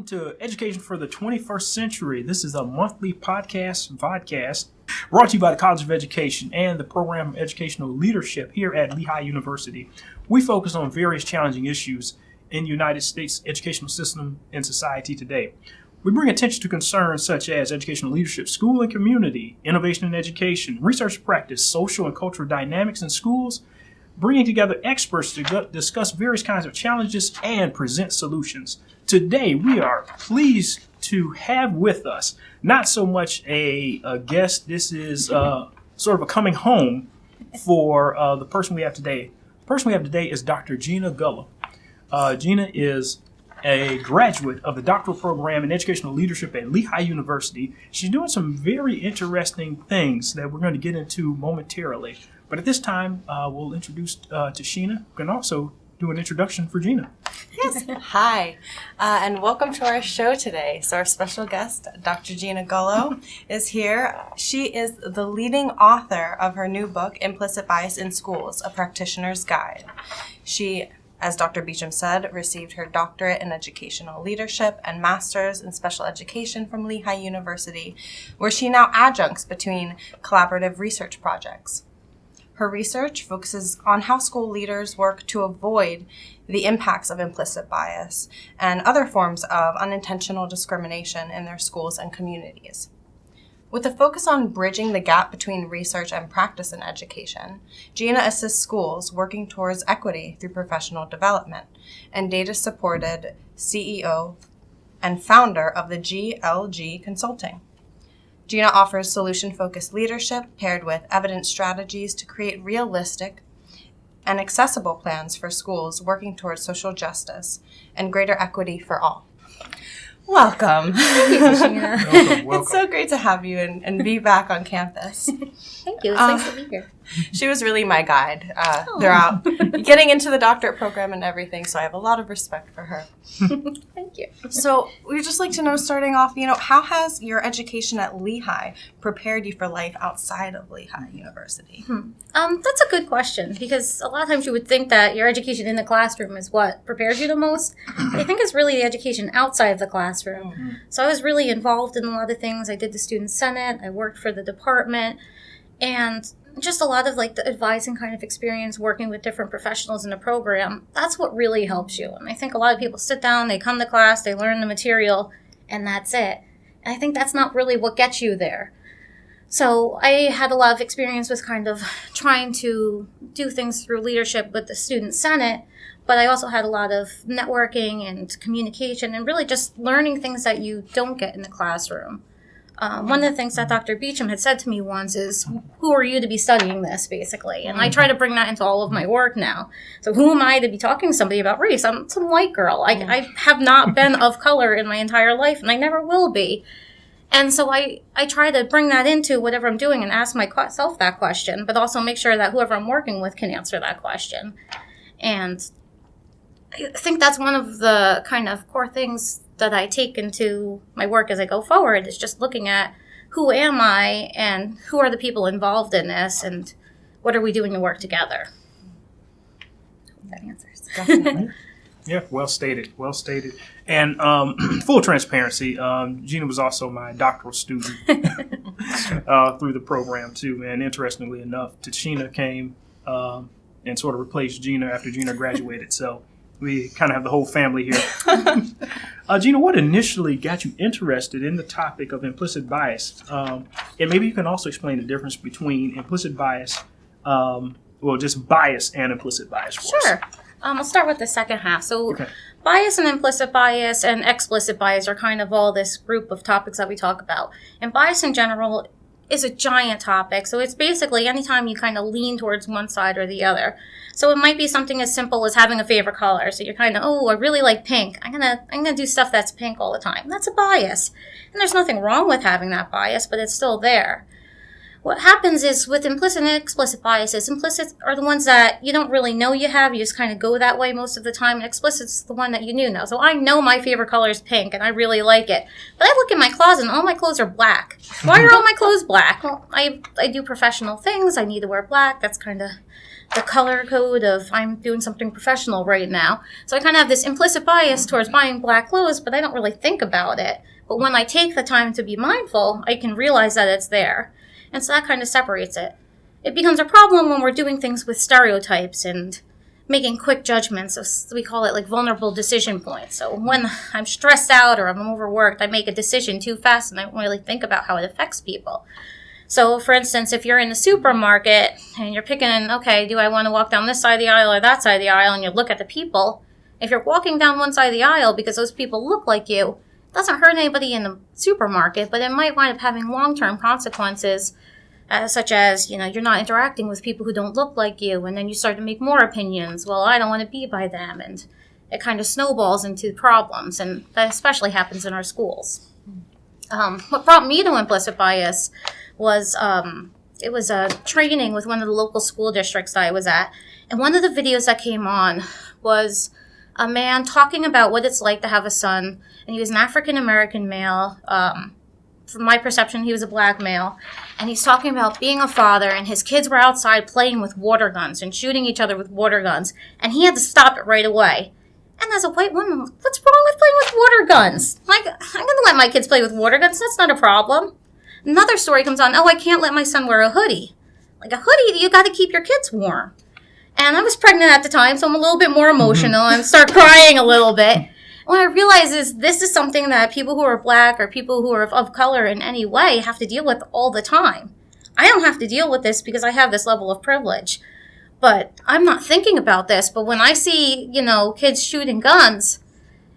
Welcome to Education for the 21st Century. This is a monthly vodcast brought to you by the College of Education and the Program of Educational Leadership here at Lehigh University. We focus on various challenging issues in the United States educational system and society today. We bring attention to concerns such as educational leadership, school and community, innovation in education, research practice, social and cultural dynamics in schools, bringing together experts to discuss various kinds of challenges and present solutions. Today, we are pleased to have with us not so much a guest. This is sort of a coming home for the person we have today. The person we have today is Dr. Gina Gullo. Gina is a graduate of the doctoral program in educational leadership at Lehigh University. She's doing some very interesting things that we're going to get into momentarily. But at this time, we'll introduce to Gina, who can also do an introduction for Gina. Yes. Hi, and welcome to our show today. So our special guest, Dr. Gina Gullo, is here. She is the leading author of her new book, Implicit Bias in Schools, A Practitioner's Guide. She, as Dr. Beecham said, received her doctorate in educational leadership and master's in special education from Lehigh University, where she now adjuncts between collaborative research projects. Her research focuses on how school leaders work to avoid the impacts of implicit bias and other forms of unintentional discrimination in their schools and communities. With a focus on bridging the gap between research and practice in education, Gina assists schools working towards equity through professional development and data-supported CEO and founder of the GLG Consulting. Gina offers solution-focused leadership paired with evidence strategies to create realistic and accessible plans for schools working towards social justice and greater equity for all. Welcome. Thank you, Gina. Welcome. It's so great to have you and be back on campus. Thank you. It's nice to be here. She was really my guide throughout getting into the doctorate program and everything, so I have a lot of respect for her. Thank you. So we'd just like to know, starting off, how has your education at Lehigh prepared you for life outside of Lehigh University? That's a good question, because a lot of times you would think that your education in the classroom is what prepares you the most. But I think it's really the education outside of the classroom. Mm-hmm. So I was really involved in a lot of things. I did the Student Senate. I worked for the department. And just a lot of the advising kind of experience working with different professionals in the program, that's what really helps you. And I think a lot of people sit down, they come to class, they learn the material, and that's it. And I think that's not really what gets you there. So I had a lot of experience with kind of trying to do things through leadership with the Student Senate, but I also had a lot of networking and communication and really just learning things that you don't get in the classroom. One of the things that Dr. Beecham had said to me once is, who are you to be studying this, basically? And I try to bring that into all of my work now. So who am I to be talking to somebody about race? I'm some white girl. I have not been of color in my entire life, and I never will be. And so I try to bring that into whatever I'm doing and ask myself that question, but also make sure that whoever I'm working with can answer that question. And I think that's one of the kind of core things that I take into my work as I go forward, is just looking at who am I and who are the people involved in this and what are we doing to work together. That answers. Definitely. Yeah, well stated. And full transparency, Gina was also my doctoral student through the program too. And interestingly enough, Tashina came and sort of replaced Gina after Gina graduated. So we kind of have the whole family here. Gina, what initially got you interested in the topic of implicit bias? And maybe you can also explain the difference between implicit bias, just bias and implicit bias for us. Sure. I'll start with the second half. So Okay. Bias and implicit bias and explicit bias are kind of all this group of topics that we talk about. And bias in general is a giant topic. So it's basically anytime you kind of lean towards one side or the other. So it might be something as simple as having a favorite color. So you're kind of, I really like pink. I'm gonna do stuff that's pink all the time. That's a bias. And there's nothing wrong with having that bias, but it's still there. What happens is with implicit and explicit biases, implicit are the ones that you don't really know you have. You just kind of go that way most of the time. And explicit's the one that you do know. So I know my favorite color is pink and I really like it. But I look in my closet and all my clothes are black. Why are all my clothes black? Well, I do professional things. I need to wear black. That's kind of the color code of I'm doing something professional right now. So I kind of have this implicit bias towards buying black clothes, but I don't really think about it. But when I take the time to be mindful, I can realize that it's there. And so that kind of separates it. It becomes a problem when we're doing things with stereotypes and making quick judgments. So we call it like vulnerable decision points. So when I'm stressed out or I'm overworked, I make a decision too fast and I don't really think about how it affects people. So for instance, if you're in the supermarket and you're picking, okay, do I want to walk down this side of the aisle or that side of the aisle, and you look at the people, if you're walking down one side of the aisle because those people look like you, it doesn't hurt anybody in the supermarket, but it might wind up having long-term consequences. Such as, you're not interacting with people who don't look like you, and then you start to make more opinions. Well, I don't want to be by them, and it kind of snowballs into problems, and that especially happens in our schools. What brought me to implicit bias was it was a training with one of the local school districts that I was at, and one of the videos that came on was a man talking about what it's like to have a son, and he was an African-American male. From my perception, he was a black male, and he's talking about being a father, and his kids were outside playing with water guns and shooting each other with water guns, and he had to stop it right away. And as a white woman, what's wrong with playing with water guns? Like, I'm going to let my kids play with water guns. That's not a problem. Another story comes on, I can't let my son wear a hoodie. Like, a hoodie, you got to keep your kids warm. And I was pregnant at the time, so I'm a little bit more emotional and start crying a little bit. What I realize is this is something that people who are black or people who are of color in any way have to deal with all the time. I don't have to deal with this because I have this level of privilege. But I'm not thinking about this. But when I see, kids shooting guns,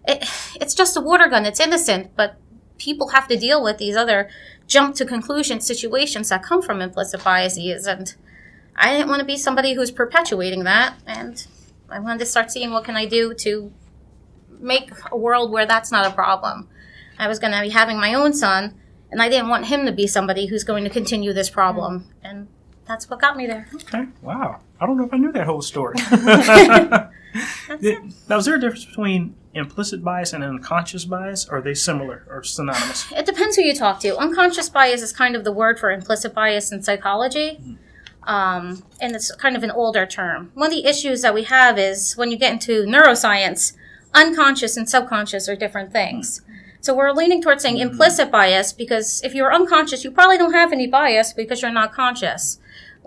it's just a water gun. It's innocent. But people have to deal with these other jump to conclusion situations that come from implicit biases. And I didn't want to be somebody who's perpetuating that. And I wanted to start seeing what can I do to make a world where that's not a problem. I was going to be having my own son, and I didn't want him to be somebody who's going to continue this problem. And that's what got me there. Okay. Wow. I don't know if I knew that whole story. Now, is there a difference between implicit bias and unconscious bias? Or are they similar or synonymous? It depends who you talk to. Unconscious bias is kind of the word for implicit bias in psychology. And it's kind of an older term. One of the issues that we have is when you get into neuroscience, unconscious and subconscious are different things. So we're leaning towards saying implicit bias because if you're unconscious, you probably don't have any bias because you're not conscious.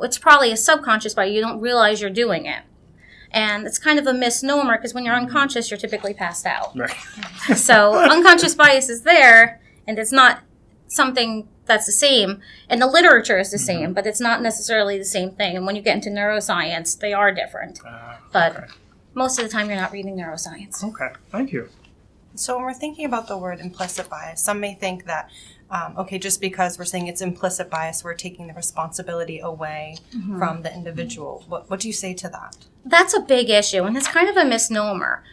It's probably a subconscious bias. You don't realize you're doing it. And it's kind of a misnomer because when you're unconscious, you're typically passed out. Right. So unconscious bias is there, and it's not something that's the same. And the literature is the same, but it's not necessarily the same thing. And when you get into neuroscience, they are different. But most of the time, you're not reading neuroscience. Okay, thank you. So when we're thinking about the word implicit bias, some may think that, just because we're saying it's implicit bias, we're taking the responsibility away from the individual. What do you say to that? That's a big issue, and it's kind of a misnomer.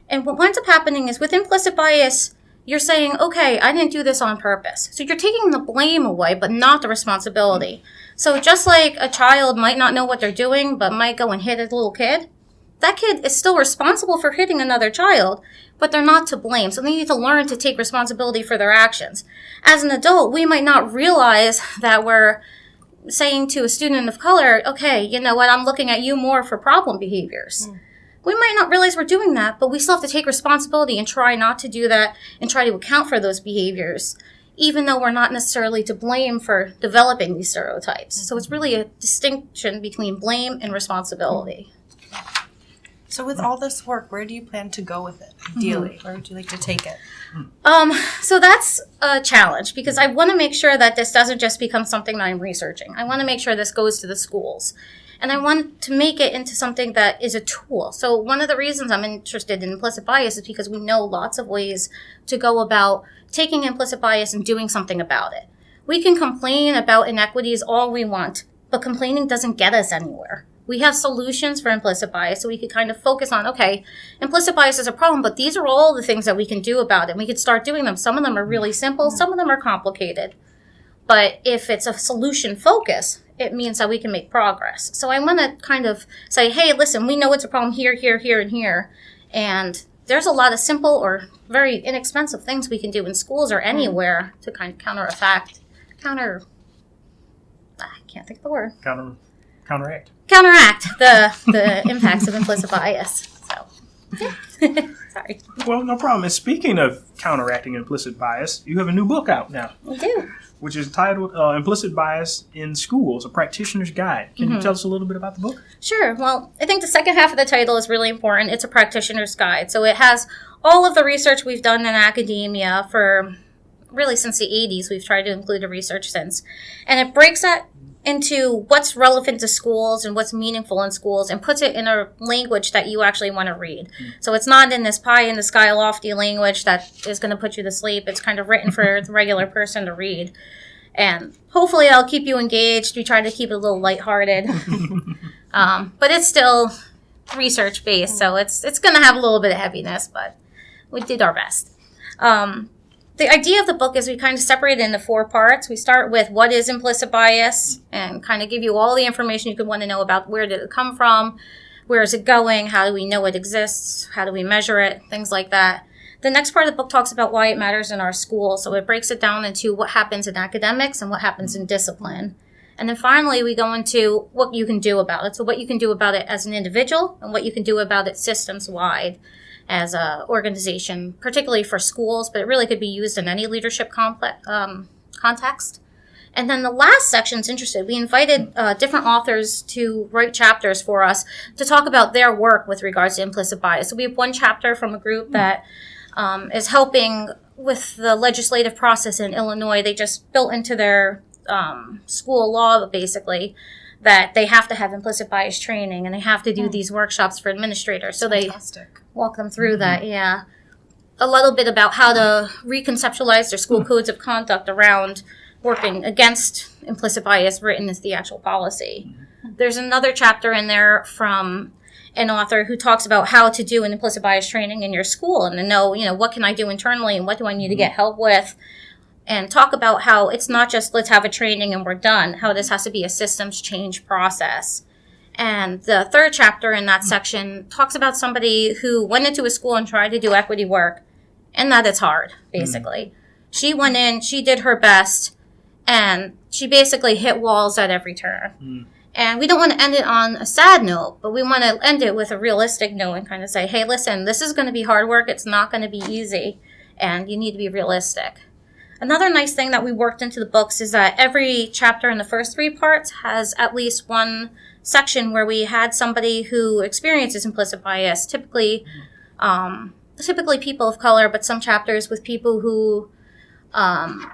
And what winds up happening is with implicit bias, you're saying, okay, I didn't do this on purpose. So you're taking the blame away, but not the responsibility. So just like a child might not know what they're doing, but might go and hit a little kid, that kid is still responsible for hitting another child, but they're not to blame. So they need to learn to take responsibility for their actions. As an adult, we might not realize that we're saying to a student of color, okay, you know what, I'm looking at you more for problem behaviors. We might not realize we're doing that, but we still have to take responsibility and try not to do that and try to account for those behaviors, even though we're not necessarily to blame for developing these stereotypes. So it's really a distinction between blame and responsibility. So with all this work, where do you plan to go with it, ideally? Where would you like to take it? So that's a challenge because I want to make sure that this doesn't just become something that I'm researching. I want to make sure this goes to the schools. And I want to make it into something that is a tool. So one of the reasons I'm interested in implicit bias is because we know lots of ways to go about taking implicit bias and doing something about it. We can complain about inequities all we want, but complaining doesn't get us anywhere. We have solutions for implicit bias, so we could kind of focus on, okay, implicit bias is a problem, but these are all the things that we can do about it. And we could start doing them. Some of them are really simple. Some of them are complicated. But if it's a solution focus, it means that we can make progress. So I want to kind of say, hey, listen, we know it's a problem here, here, here, and here. And there's a lot of simple or very inexpensive things we can do in schools or anywhere to kind of I can't think of the word. counteract the impacts of implicit bias. So, sorry. Well, no problem. And speaking of counteracting implicit bias, you have a new book out now. We do. Which is titled Implicit Bias in Schools, a Practitioner's Guide. Can you tell us a little bit about the book? Sure. Well, I think the second half of the title is really important. It's a practitioner's guide. So it has all of the research we've done in academia for really since the 80s. We've tried to include the research since. And it breaks that into what's relevant to schools and what's meaningful in schools and puts it in a language that you actually want to read. So it's not in this pie in the sky lofty language that is going to put you to sleep. It's kind of written for the regular person to read. And hopefully that'll keep you engaged. We try to keep it a little lighthearted. But it's still research-based, so it's going to have a little bit of heaviness, but we did our best. The idea of the book is we kind of separate it into 4 parts. We start with what is implicit bias and kind of give you all the information you could want to know about where did it come from, where is it going, how do we know it exists, how do we measure it, things like that. The next part of the book talks about why it matters in our school. So it breaks it down into what happens in academics and what happens in discipline. And then finally, we go into what you can do about it. So what you can do about it as an individual and what you can do about it systems-wide as an organization, particularly for schools, but it really could be used in any leadership context. And then the last section's interesting. We invited different authors to write chapters for us to talk about their work with regards to implicit bias. So we have one chapter from a group that is helping with the legislative process in Illinois. They just built into their school law, basically, that they have to have implicit bias training and they have to do these workshops for administrators. So Fantastic. They walk them through that, yeah. A little bit about how to reconceptualize their school codes of conduct around working against implicit bias written as the actual policy. There's another chapter in there from an author who talks about how to do an implicit bias training in your school and to know, what can I do internally and what do I need to get help with, and talk about how it's not just let's have a training and we're done, how this has to be a systems change process. And the third chapter in that section talks about somebody who went into a school and tried to do equity work, and that it's hard, basically. She went in, she did her best, and she basically hit walls at every turn. And we don't want to end it on a sad note, but we want to end it with a realistic note and kind of say, hey, listen, this is going to be hard work. It's not going to be easy, and you need to be realistic. Another nice thing that we worked into the books is that every chapter in the first 3 parts has at least one section where we had somebody who experiences implicit bias, typically people of color, but some chapters with people who are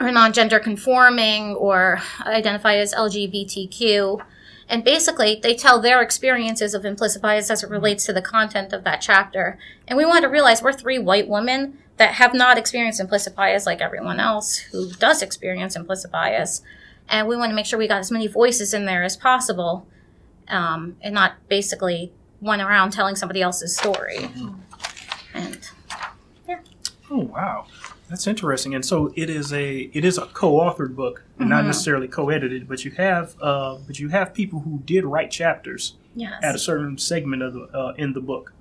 non-gender conforming or identify as LGBTQ. And basically, they tell their experiences of implicit bias as it relates to the content of that chapter. And we want to realize we're 3 white women that have not experienced implicit bias like everyone else who does experience implicit bias. And we want to make sure we got as many voices in there as possible, and not basically went around telling somebody else's story. And yeah. Oh, wow. That's interesting. And so it is a co-authored book, and not necessarily co-edited, but you have people who did write chapters at a certain segment of in the book.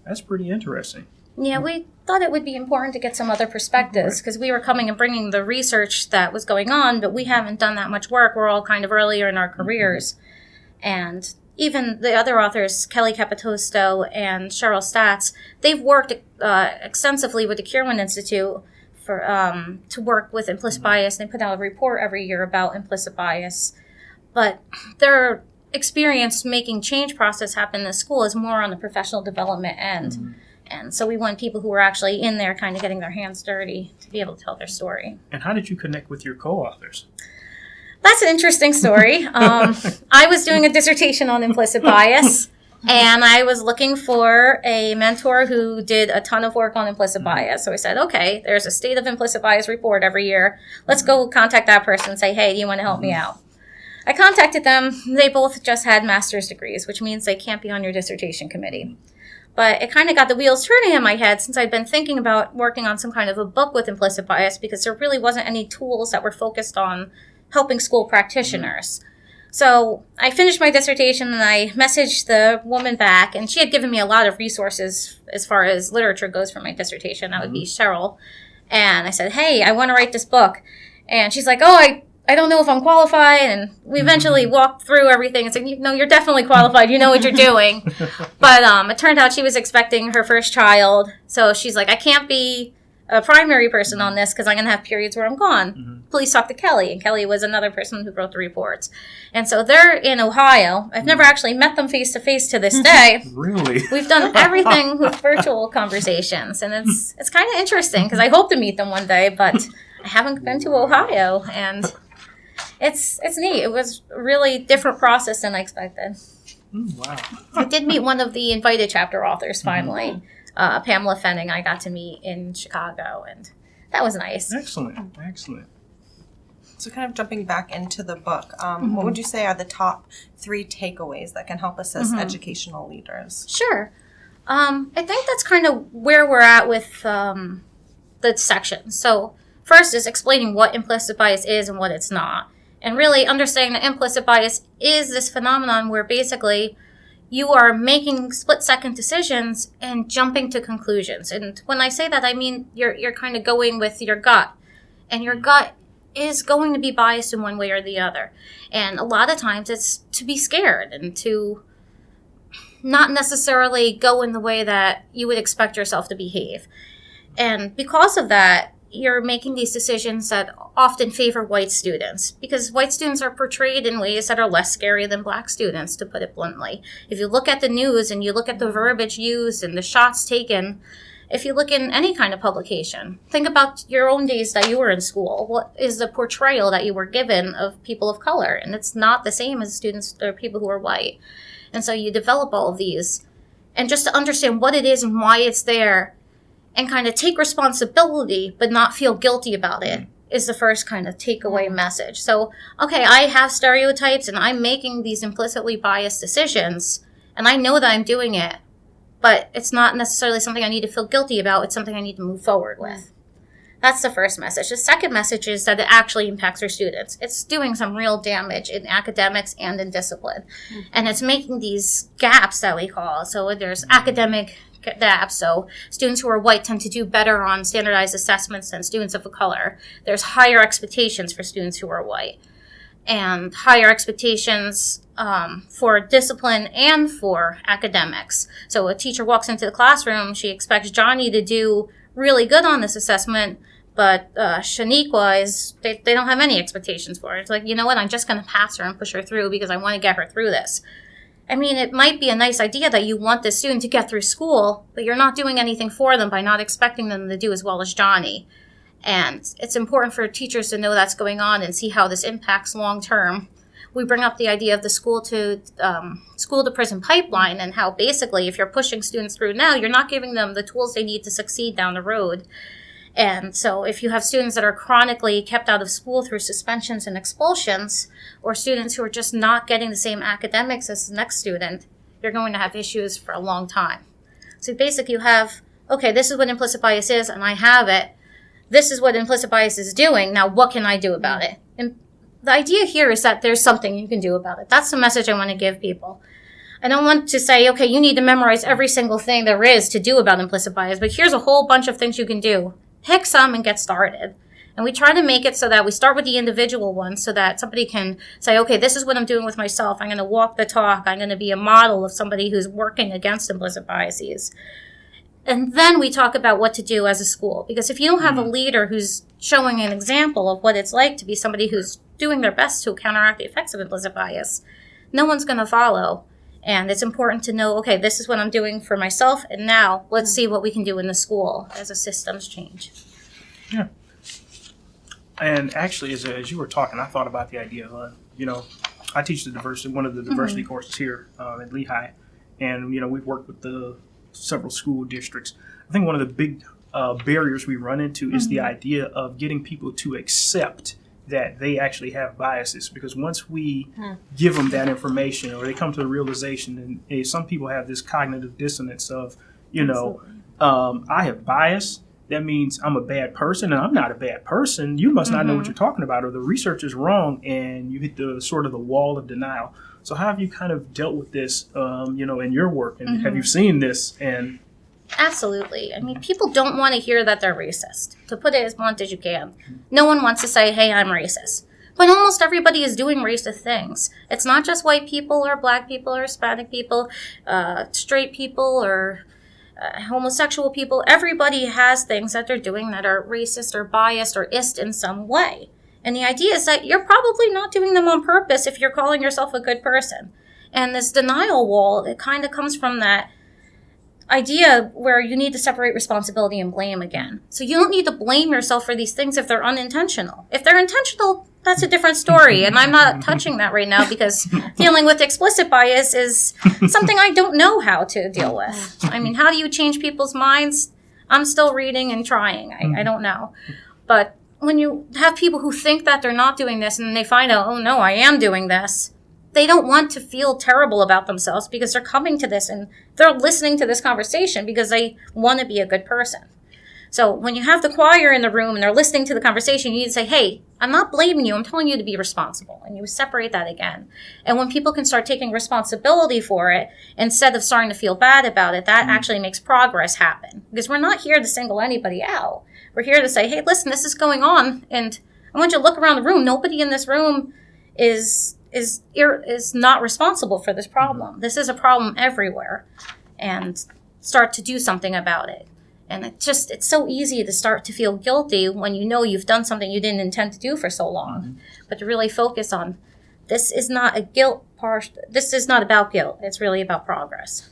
That's pretty interesting. Yeah, we thought it would be important to get some other perspectives because we were coming and bringing the research that was going on, but we haven't done that much work. We're all kind of earlier in our careers. And even the other authors, Kelly Capitosto and Cheryl Statz, they've worked extensively with the Kirwan Institute to work with implicit bias. They put out a report every year about implicit bias. But their experience making change process happen in the school is more on the professional development end. And so we want people who are actually in there kind of getting their hands dirty to be able to tell their story. And how did you connect with your co-authors? That's an interesting story. I was doing a dissertation on implicit bias, and I was looking for a mentor who did a ton of work on implicit bias. So I said, okay, there's a state of implicit bias report every year. Let's go contact that person and say, hey, do you want to help me out? I contacted them. They both just had master's degrees, which means they can't be on your dissertation committee. But it kind of got the wheels turning in my head since I'd been thinking about working on some kind of a book with implicit bias because there really wasn't any tools that were focused on helping school practitioners. So I finished my dissertation and I messaged the woman back, and she had given me a lot of resources as far as literature goes for my dissertation. That would be Cheryl. And I said, hey, I want to write this book. And she's like, oh, I I don't know if I'm qualified. And we eventually walked through everything and said, no, you're definitely qualified. You know what you're doing. But it turned out she was expecting her first child. So she's like, I can't be a primary person on this because I'm going to have periods where I'm gone. Please talk to Kelly. And Kelly was another person who wrote the reports. And so they're in Ohio. I've never actually met them face to face to this day. Really? We've done everything with virtual conversations. And it's kind of interesting because I hope to meet them one day, but I haven't been to Ohio. And it's neat. It was a really different process than I expected. Wow. I did meet one of the invited chapter authors finally. Pamela Fenning I got to meet in Chicago, and that was nice. Excellent. So kind of jumping back into the book, what would you say are the top 3 takeaways that can help us as educational leaders? Sure. I think that's kind of where we're at with the section. So first is explaining what implicit bias is and what it's not. And really understanding that implicit bias is this phenomenon where basically you are making split-second decisions and jumping to conclusions. And when I say that, I mean you're kind of going with your gut. And your gut is going to be biased in one way or the other. And a lot of times it's to be scared and to not necessarily go in the way that you would expect yourself to behave. And because of that, you're making these decisions that often favor white students because white students are portrayed in ways that are less scary than black students, to put it bluntly. If you look at the news and you look at the verbiage used and the shots taken, if you look in any kind of publication, think about your own days that you were in school. What is the portrayal that you were given of people of color? And it's not the same as students or people who are white. And so you develop all of these. And just to understand what it is and why it's there, and kind of take responsibility but not feel guilty about it is the first kind of takeaway message. So, okay, I have stereotypes and I'm making these implicitly biased decisions and I know that I'm doing it, but it's not necessarily something I need to feel guilty about. It's something I need to move forward with. That's the first message. The second message is that it actually impacts our students. It's doing some real damage in academics and in discipline. And it's making these gaps that we call. So there's academic gaps. So students who are white tend to do better on standardized assessments than students of color. There's higher expectations for students who are white. And higher expectations for discipline and for academics. So a teacher walks into the classroom, she expects Johnny to do really good on this assessment, but Shaniqua they don't have any expectations for it. It's like, you know what, I'm just going to pass her and push her through because I want to get her through this. I mean, it might be a nice idea that you want the student to get through school, but you're not doing anything for them by not expecting them to do as well as Johnny. And it's important for teachers to know that's going on and see how this impacts long term. We bring up the idea of the school to prison pipeline and how basically if you're pushing students through now, you're not giving them the tools they need to succeed down the road. And so if you have students that are chronically kept out of school through suspensions and expulsions, or students who are just not getting the same academics as the next student, you're going to have issues for a long time. So basically you have, okay, this is what implicit bias is, and I have it. This is what implicit bias is doing. Now what can I do about it? And the idea here is that there's something you can do about it. That's the message I want to give people. I don't want to say, okay, you need to memorize every single thing there is to do about implicit bias, but here's a whole bunch of things you can do. Pick some and get started. And we try to make it so that we start with the individual ones so that somebody can say, okay, this is what I'm doing with myself. I'm going to walk the talk. I'm going to be a model of somebody who's working against implicit biases. And then we talk about what to do as a school. Because if you don't have a leader who's showing an example of what it's like to be somebody who's doing their best to counteract the effects of implicit bias, no one's going to follow. And it's important to know, okay, this is what I'm doing for myself, and now let's see what we can do in the school as a systems change. Yeah. And actually, as you were talking, I thought about the idea of, I teach one of the diversity courses here at Lehigh, and, we've worked with several school districts. I think one of the big barriers we run into is the idea of getting people to accept that they actually have biases, because once we give them that information, or they come to the realization, and some people have this cognitive dissonance of, I have bias, that means I'm a bad person, and I'm not a bad person. You must not know what you're talking about, or the research is wrong, and you hit the sort of the wall of denial. So how have you kind of dealt with this, in your work, and have you seen this? And absolutely. I mean, people don't want to hear that they're racist. To put it as blunt as you can. No one wants to say, hey, I'm racist. But almost everybody is doing racist things. It's not just white people or black people or Hispanic people, straight people or homosexual people. Everybody has things that they're doing that are racist or biased or ist in some way. And the idea is that you're probably not doing them on purpose if you're calling yourself a good person. And this denial wall, it kind of comes from that idea where you need to separate responsibility and blame again. So you don't need to blame yourself for these things if they're unintentional. If they're intentional, that's a different story. And I'm not touching that right now because dealing with explicit bias is something I don't know how to deal with. I mean, how do you change people's minds? I'm still reading and trying. I don't know. But when you have people who think that they're not doing this and then they find out, oh no, I am doing this, they don't want to feel terrible about themselves because they're coming to this and they're listening to this conversation because they want to be a good person. So when you have the choir in the room and they're listening to the conversation, you need to say, hey, I'm not blaming you. I'm telling you to be responsible. And you separate that again. And when people can start taking responsibility for it, instead of starting to feel bad about it, that actually makes progress happen. Because we're not here to single anybody out. We're here to say, hey, listen, this is going on. And I want you to look around the room. Nobody in this room is not responsible for this problem. This is a problem everywhere. And start to do something about it. And it's so easy to start to feel guilty when you know you've done something you didn't intend to do for so long. But to really focus on, this is not a guilt part. This is not about guilt. It's really about progress.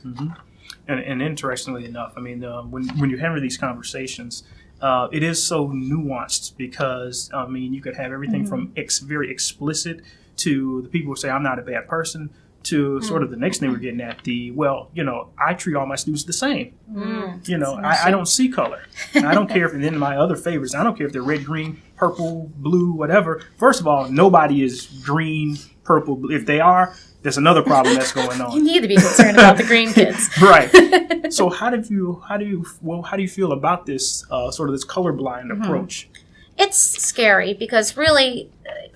And interestingly enough, I mean, when you're having these conversations, it is so nuanced because, I mean, you could have everything from very explicit to the people who say, I'm not a bad person, to sort of the next thing we're getting at, I treat all my students the same. I don't see color. I don't care if, and then my other favorites, I don't care if they're red, green, purple, blue, whatever. First of all, nobody is green, purple, blue. If they are, there's another problem that's going on. You need to be concerned about the green kids. Right. So how do you feel about this sort of this colorblind approach? It's scary because really,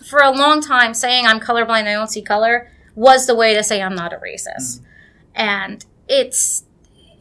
for a long time, saying I'm colorblind, I don't see color, was the way to say I'm not a racist. And it's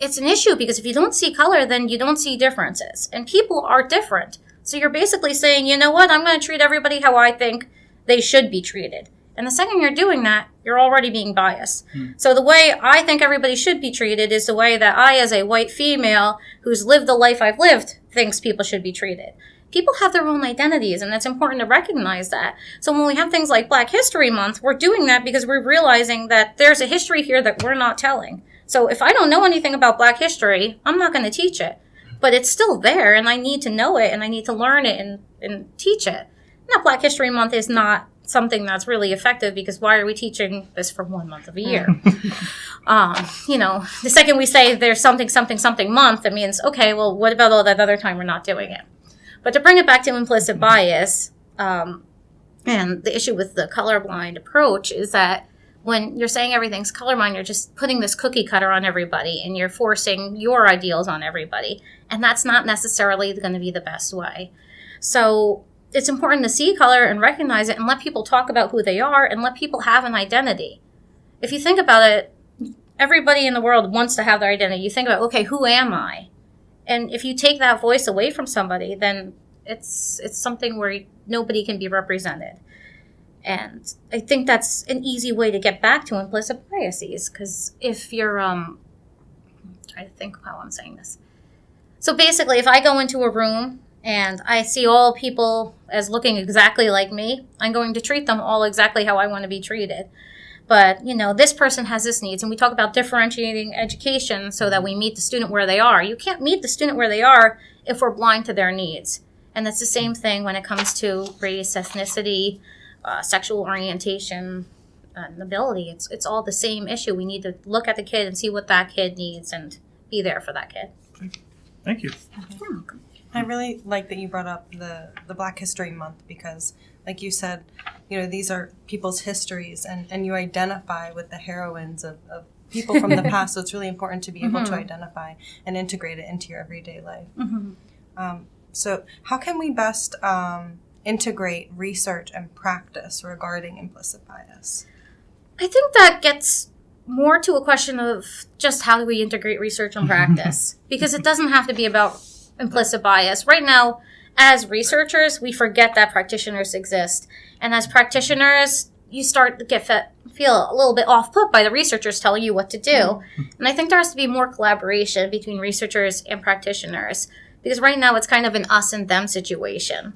an issue because if you don't see color, then you don't see differences. And people are different. So you're basically saying, you know what, I'm going to treat everybody how I think they should be treated. And the second you're doing that, you're already being biased. So the way I think everybody should be treated is the way that I, as a white female who's lived the life I've lived, thinks people should be treated. People have their own identities, and it's important to recognize that. So when we have things like Black History Month, we're doing that because we're realizing that there's a history here that we're not telling. So if I don't know anything about Black history, I'm not going to teach it. But it's still there, and I need to know it, and I need to learn it and teach it. Now, Black History Month is not something that's really effective because why are we teaching this for 1 month of a year? The second we say there's something month, it means, okay, well, what about all that other time we're not doing it? But to bring it back to implicit bias, and the issue with the colorblind approach is that when you're saying everything's colorblind, you're just putting this cookie cutter on everybody and you're forcing your ideals on everybody. And that's not necessarily going to be the best way. So it's important to see color and recognize it and let people talk about who they are and let people have an identity. If you think about it, everybody in the world wants to have their identity. You think about, okay, who am I? And if you take that voice away from somebody, then it's something where nobody can be represented. And I think that's an easy way to get back to implicit biases. Because if you're, trying to think how I'm saying this. So basically, if I go into a room and I see all people as looking exactly like me, I'm going to treat them all exactly how I want to be treated. But, this person has this needs. And we talk about differentiating education so that we meet the student where they are. You can't meet the student where they are if we're blind to their needs. And that's the same thing when it comes to race, ethnicity, sexual orientation, and ability. It's all the same issue. We need to look at the kid and see what that kid needs and be there for that kid. Thank you. You're welcome. I really like that you brought up the Black History Month because, like you said, these are people's histories and you identify with the heroines of people from the past. So it's really important to be able to identify and integrate it into your everyday life. So how can we best integrate research and practice regarding implicit bias? I think that gets more to a question of just how do we integrate research and practice, because it doesn't have to be about implicit bias. Right now, as researchers, we forget that practitioners exist. And as practitioners, you start to feel a little bit off-put by the researchers telling you what to do. And I think there has to be more collaboration between researchers and practitioners, because right now it's kind of an us and them situation.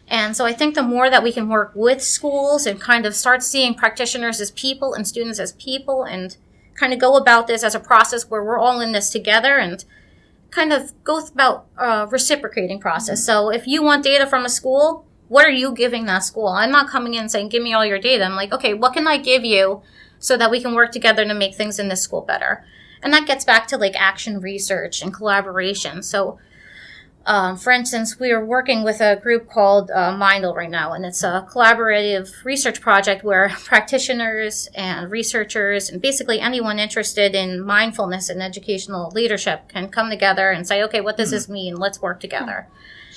And so I think the more that we can work with schools and kind of start seeing practitioners as people and students as people, and kind of go about this as a process where we're all in this together, and kind of go about a reciprocating process. So if you want data from a school, what are you giving that school? I'm not coming in and saying, give me all your data. I'm like, okay, what can I give you so that we can work together to make things in this school better? And that gets back to like action research and collaboration. So for instance, we are working with a group called Mindfulness right now, and it's a collaborative research project where practitioners and researchers and basically anyone interested in mindfulness and educational leadership can come together and say, okay, what does this mean? Let's work together.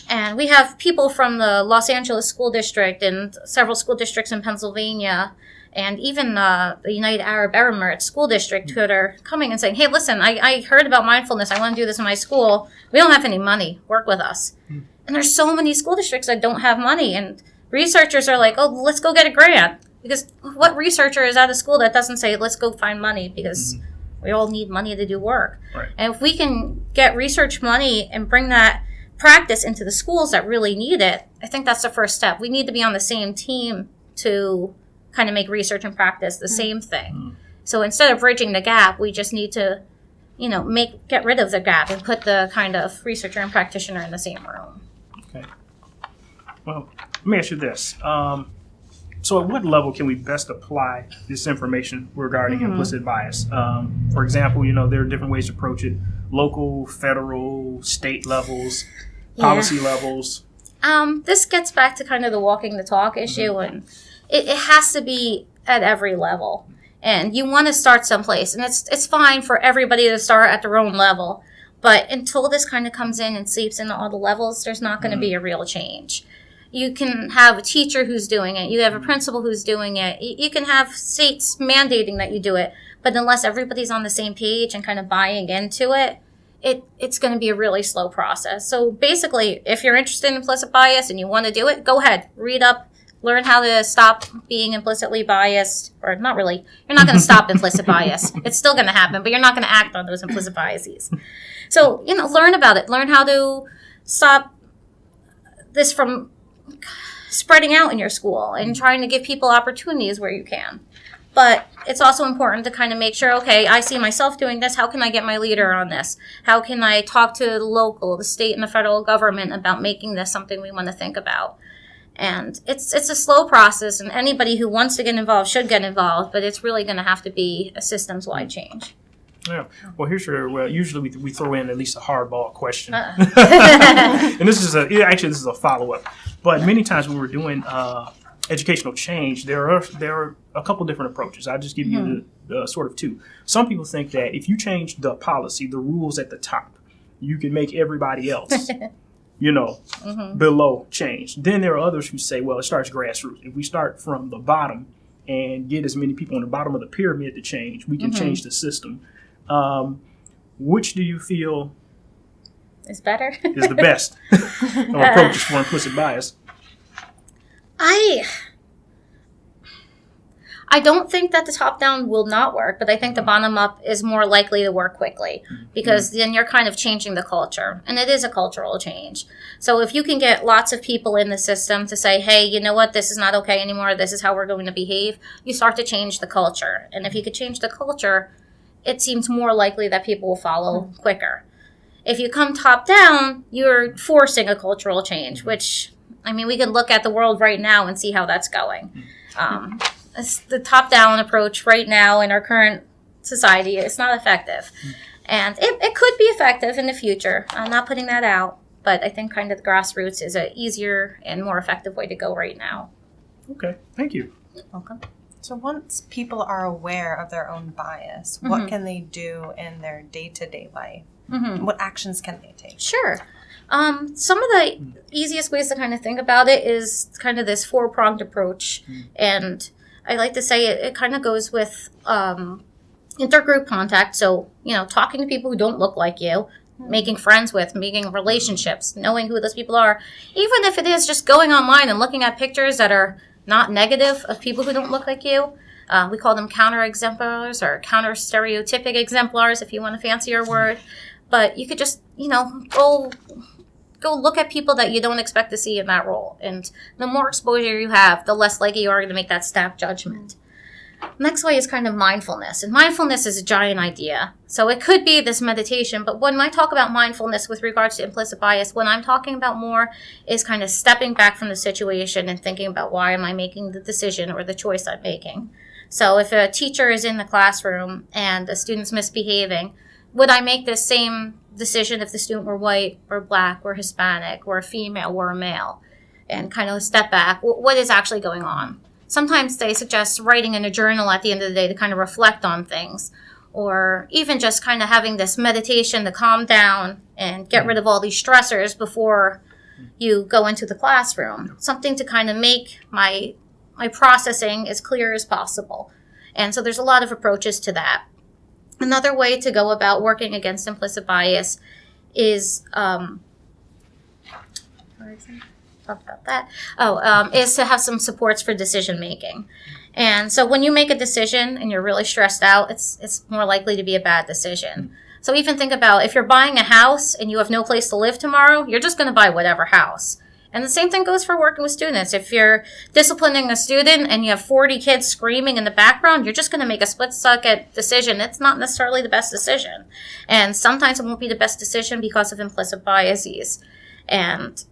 And we have people from the Los Angeles School District and several school districts in Pennsylvania, and even the United Arab Emirates School District who are coming and saying, hey, listen, I heard about mindfulness. I want to do this in my school. We don't have any money. Work with us. And there's so many school districts that don't have money. And researchers are like, oh, let's go get a grant. Because what researcher is at a school that doesn't say, let's go find money? Because we all need money to do work. Right. And if we can get research money and bring that practice into the schools that really need it, I think that's the first step. We need to be on the same team to kind of make research and practice the same thing. So instead of bridging the gap, we just need to, get rid of the gap and put the kind of researcher and practitioner in the same room. Okay. Well, let me ask you this. So at what level can we best apply this information regarding implicit bias? For example, there are different ways to approach it. Local, federal, state levels, policy levels. This gets back to kind of the walking the talk issue, and it has to be at every level. And you want to start someplace, and it's fine for everybody to start at their own level. But until this kind of comes in and seeps into all the levels, there's not going to be a real change. You can have a teacher who's doing it. You have a principal who's doing it. You can have states mandating that you do it. But unless everybody's on the same page and kind of buying into it, it's going to be a really slow process. So basically, if you're interested in implicit bias and you want to do it, go ahead, read up, learn how to stop being implicitly biased, or not really. You're not going to stop implicit bias. It's still going to happen, but you're not going to act on those implicit biases. So, learn about it. Learn how to stop this from spreading out in your school and trying to give people opportunities where you can. But it's also important to kind of make sure, okay, I see myself doing this. How can I get my leader on this? How can I talk to the local, the state, and the federal government about making this something we want to think about? And it's a slow process, and anybody who wants to get involved should get involved, but it's really going to have to be a systems-wide change. Yeah. Well, usually we throw in at least a hardball question. And this is a follow-up. But many times when we're doing educational change, there are a couple different approaches. I'll just give you the sort of two. Some people think that if you change the policy, the rules at the top, you can make everybody else, below change. Then there are others who say, well, it starts grassroots. If we start from the bottom and get as many people on the bottom of the pyramid to change, we can change the system. Which do you feel is better? Is the best approaches for implicit bias? I don't think that the top-down will not work, but I think the bottom-up is more likely to work quickly, because then you're kind of changing the culture, and it is a cultural change. So if you can get lots of people in the system to say, hey, you know what, this is not okay anymore, this is how we're going to behave, you start to change the culture. And if you could change the culture, it seems more likely that people will follow quicker. If you come top-down, you're forcing a cultural change, which, we can look at the world right now and see how that's going. The top-down approach right now in our current society is not effective. And it could be effective in the future. I'm not putting that out, but I think kind of the grassroots is an easier and more effective way to go right now. Okay, thank you. Welcome. So once people are aware of their own bias, what can they do in their day-to-day life? What actions can they take? Sure. Some of the easiest ways to kind of think about it is kind of this four-pronged approach. And I like to say it kind of goes with intergroup contact. So, talking to people who don't look like you, making friends with, making relationships, knowing who those people are. Even if it is just going online and looking at pictures that are not negative of people who don't look like you. We call them counter-exemplars or counter-stereotypic exemplars, if you want a fancier word. But you could just, go look at people that you don't expect to see in that role. And the more exposure you have, the less likely you are to make that snap judgment. Next way is kind of mindfulness. And mindfulness is a giant idea. So it could be this meditation, but when I talk about mindfulness with regards to implicit bias, what I'm talking about more is kind of stepping back from the situation and thinking about why am I making the decision or the choice I'm making. So if a teacher is in the classroom and a student's misbehaving, would I make this same decision if the student were white or black or Hispanic or a female or a male? And kind of step back. What is actually going on? Sometimes they suggest writing in a journal at the end of the day to kind of reflect on things, or even just kind of having this meditation to calm down and get rid of all these stressors before you go into the classroom. Something to kind of make my processing as clear as possible. And so there's a lot of approaches to that. Another way to go about working against implicit bias is is to have some supports for decision making. And so when you make a decision and you're really stressed out, it's more likely to be a bad decision. So even think about if you're buying a house and you have no place to live tomorrow, you're just going to buy whatever house. And the same thing goes for working with students. If you're disciplining a student and you have 40 kids screaming in the background, you're just going to make a split-second decision. It's not necessarily the best decision. And sometimes it won't be the best decision because of implicit biases. And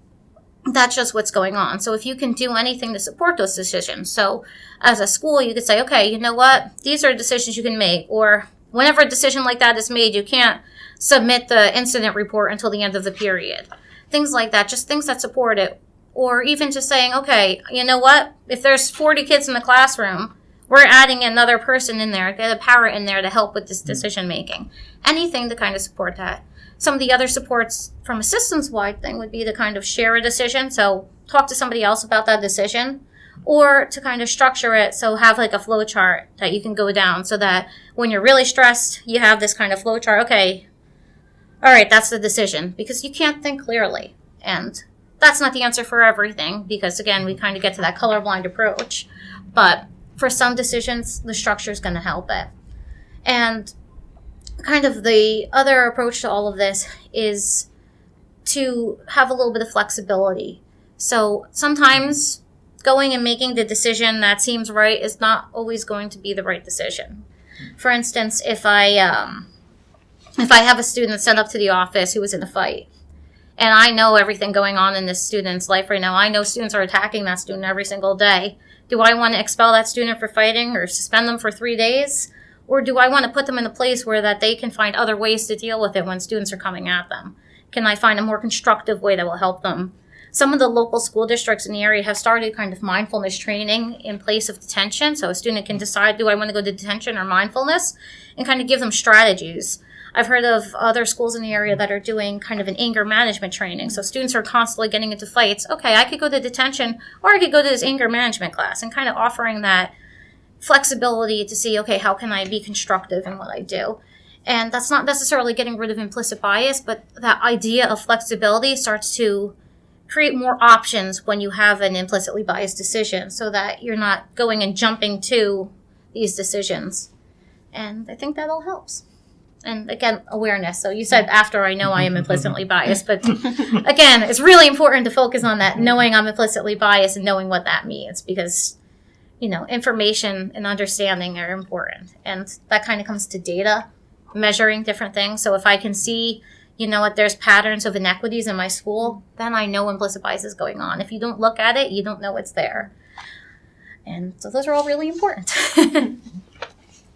that's just what's going on. So if you can do anything to support those decisions. So as a school, you could say, okay, you know what? These are decisions you can make. Or whenever a decision like that is made, you can't submit the incident report until the end of the period. Things like that, just things that support it. Or even just saying, okay, you know what? If there's 40 kids in the classroom, we're adding another person in there, get a parent in there to help with this decision making. Anything to kind of support that. Some of the other supports from a systems-wide thing would be to kind of share a decision. So talk to somebody else about that decision, or to kind of structure it. So have like a flow chart that you can go down so that when you're really stressed, you have this kind of flow chart. Okay, all right, that's the decision, because you can't think clearly. And that's not the answer for everything, because again, we kind of get to that colorblind approach. But for some decisions, the structure is going to help it. And kind of the other approach to all of this is to have a little bit of flexibility. So sometimes going and making the decision that seems right is not always going to be the right decision. For instance, if I have a student sent up to the office who was in a fight, and I know everything going on in this student's life right now, I know students are attacking that student every single day. Do I want to expel that student for fighting or suspend them for 3 days? Or do I want to put them in a place where that they can find other ways to deal with it when students are coming at them? Can I find a more constructive way that will help them? Some of the local school districts in the area have started kind of mindfulness training in place of detention. So a student can decide, do I want to go to detention or mindfulness? And kind of give them strategies. I've heard of other schools in the area that are doing kind of an anger management training. So students are constantly getting into fights. Okay, I could go to detention, or I could go to this anger management class, and kind of offering that flexibility to see, okay, how can I be constructive in what I do? And that's not necessarily getting rid of implicit bias, but that idea of flexibility starts to create more options when you have an implicitly biased decision, so that you're not going and jumping to these decisions. And I think that all helps. And again, awareness. So you said after I know I am implicitly biased, but again, it's really important to focus on that, knowing I'm implicitly biased and knowing what that means, because information and understanding are important. And that kind of comes to data, measuring different things. So if I can see, there's patterns of inequities in my school, then I know implicit bias is going on. If you don't look at it, you don't know it's there. And so those are all really important.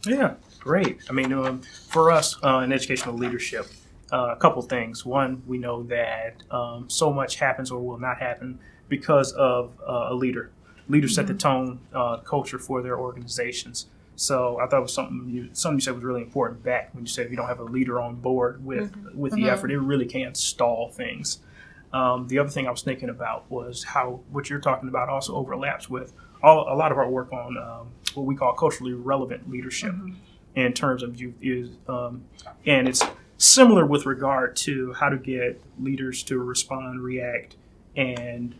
Yeah, great. I mean, for us in educational leadership, a couple things. One, we know that so much happens or will not happen because of a leader. Leaders set the tone, culture for their organizations. So I thought it was something you said was really important back when you said if you don't have a leader on board with the effort, it really can stall things. The other thing I was thinking about was how what you're talking about also overlaps with a lot of our work on what we call culturally relevant leadership in terms of youth, and it's similar with regard to how to get leaders to respond, react, and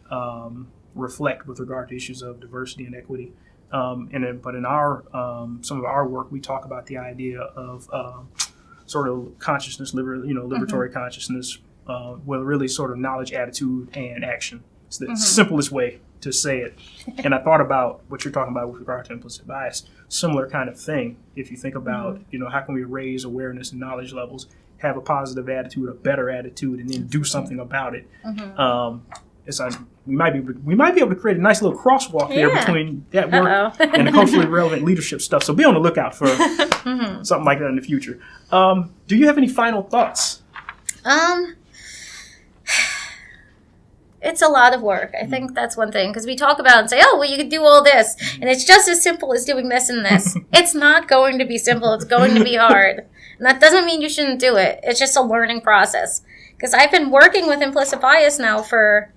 reflect with regard to issues of diversity and equity. But in our some of our work, we talk about the idea of sort of consciousness, liberatory consciousness, well, really sort of knowledge, attitude, and action. It's the simplest way to say it. And I thought about what you're talking about with regard to implicit bias. Similar kind of thing. If you think about, how can we raise awareness and knowledge levels, have a positive attitude, a better attitude, and then do something about it. We might be able to create a nice little crosswalk there between that work and the culturally relevant leadership stuff. So be on the lookout for something like that in the future. Do you have any final thoughts? It's a lot of work. I think that's one thing, because we talk about and say, oh, well, you could do all this, and it's just as simple as doing this and this. It's not going to be simple. It's going to be hard. And that doesn't mean you shouldn't do it. It's just a learning process. Because I've been working with implicit bias now for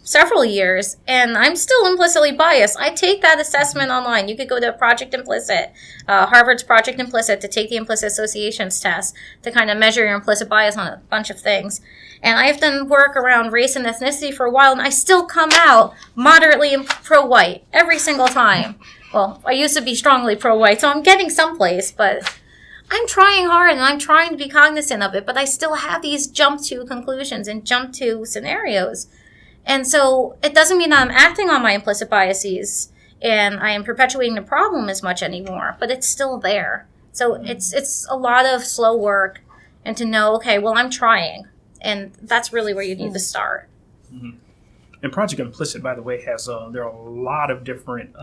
several years, and I'm still implicitly biased. I take that assessment online. You could go to Project Implicit, Harvard's Project Implicit, to take the implicit associations test to kind of measure your implicit bias on a bunch of things. And I've done work around race and ethnicity for a while, and I still come out moderately pro-white every single time. Well, I used to be strongly pro-white, so I'm getting someplace, but I'm trying hard and I'm trying to be cognizant of it, but I still have these jump to conclusions and jump to scenarios. And so it doesn't mean that I'm acting on my implicit biases and I am perpetuating the problem as much anymore, but it's still there. So it's a lot of slow work, and to know, okay, well, I'm trying. And that's really where you need to start. And Project Implicit, by the way, has there are a lot of different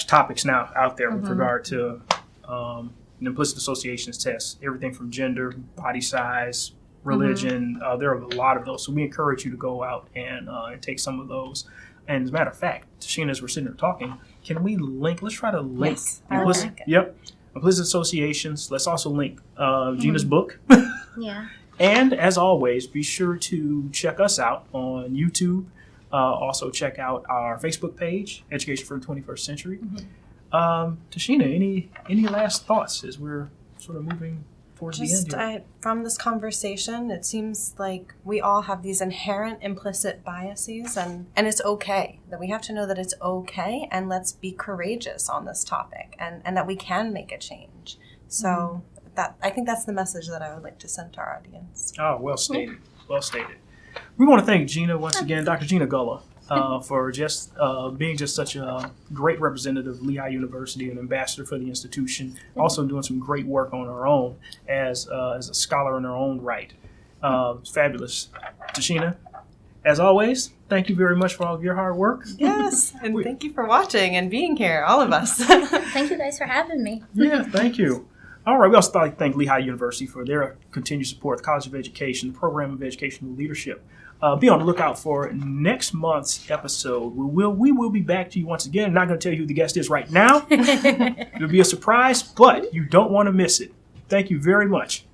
topics now out there with regard to an implicit associations test. Everything from gender, body size, religion. There are a lot of those. So we encourage you to go out and take some of those. And as a matter of fact, Gina, as we're sitting here talking, can we link? Let's try to link. Yes, I will link it. Yep. Implicit associations. Let's also link Gina's book. Yeah. And as always, be sure to check us out on YouTube. Also check out our Facebook page, Education for the 21st Century. Tashina, any last thoughts as we're sort of moving towards the end here? From this conversation, it seems like we all have these inherent implicit biases, and it's okay. That we have to know that it's okay, and let's be courageous on this topic, and that we can make a change. So I think that's the message that I would like to send to our audience. Oh, well stated. Well stated. We want to thank Gina once again, Dr. Gina Gullo, for just being just such a great representative of Lehigh University, an ambassador for the institution, also doing some great work on her own as a scholar in her own right. It's fabulous. Tashina, as always, thank you very much for all of your hard work. Yes, and thank you for watching and being here, all of us. Thank you guys for having me. Yeah, thank you. All right, we also like to thank Lehigh University for their continued support of the College of Education, the Program of Educational Leadership. Be on the lookout for next month's episode. We will be back to you once again. I'm not going to tell you who the guest is right now. It'll be a surprise, but you don't want to miss it. Thank you very much.